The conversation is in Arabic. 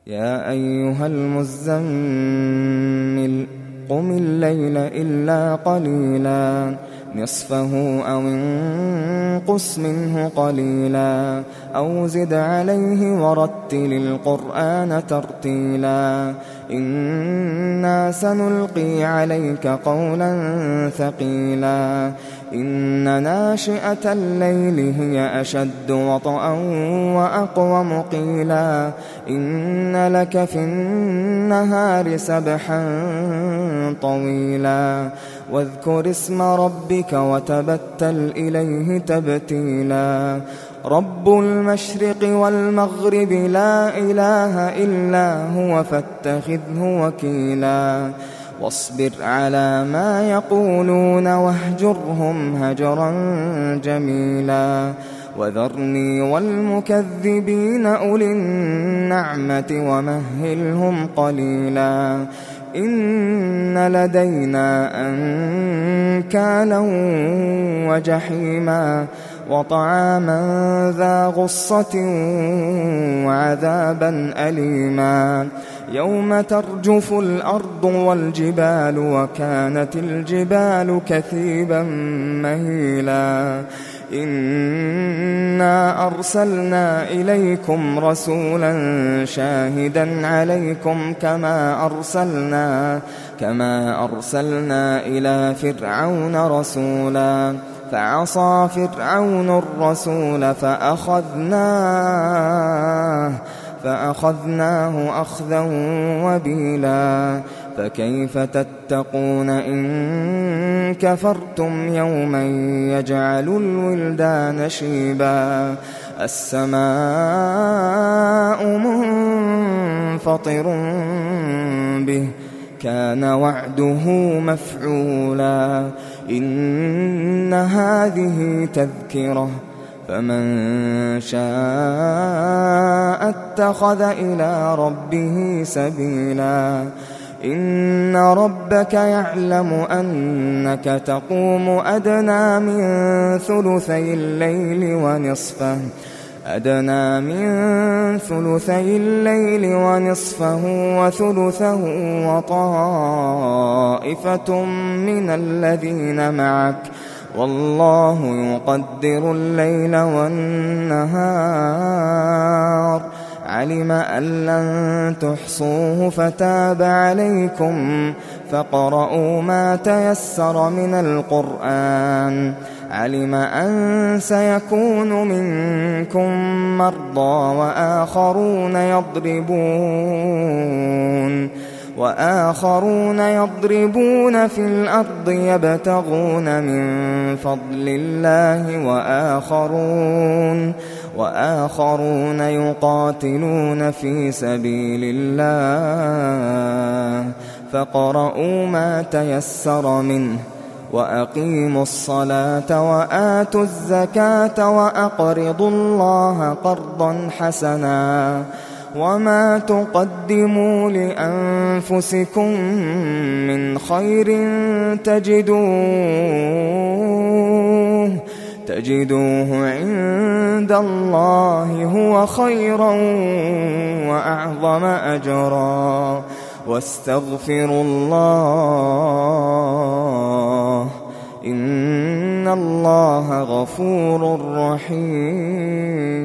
يا أيها المزمل قم الليل إلا قليلا نصفه أو انقص منه قليلا أو زد عليه ورتل القرآن ترتيلا إنا سنلقي عليك قولا ثقيلا إن ناشئة الليل هي أشد وطئا وأقوم قيلا إن لك في النهار سبحا طويلا واذكر اسم ربك وتبتل إليه تبتيلا رب المشرق والمغرب لا إله إلا هو فاتخذه وكيلا واصبر على ما يقولون واهجرهم هجرا جميلا وذرني والمكذبين أولي النعمة ومهلهم قليلا إن لدينا أنكالا وجحيما وطعاما ذا غصة وعذابا أليما يوم ترجف الأرض والجبال وكانت الجبال كثيبا مهيلا إنا أرسلنا إليكم رسولا شاهدا عليكم كما أرسلنا إلى فرعون رسولا فعصى فرعون الرسول فأخذناه أخذا وبيلا فكيف تتقون إن كفرتم يوما يجعل الولدان شيبا السماء منفطر به كان وعده مفعولا إن هذه تذكرة فمن شاء اتخذ إلى ربه سبيلا إن ربك يعلم أنك تقوم أدنى من ثلثي الليل ونصفه وثلثه وطائفة من الذين معك والله يقدر الليل والنهار علم أن لن تحصوه فتاب عليكم فاقرؤوا ما تيسر من القرآن علم أن سيكون منكم مرضى وآخرون يضربون في الأرض يبتغون من فضل الله وآخرون يقاتلون في سبيل الله فاقرؤوا ما تيسر منه وأقيموا الصلاة وآتوا الزكاة وأقرضوا الله قرضا حسنا وما تقدموا لأنفسكم من خير تجدوه عند الله هو خيرا وأعظم أجرا واستغفروا الله إن الله غفور رحيم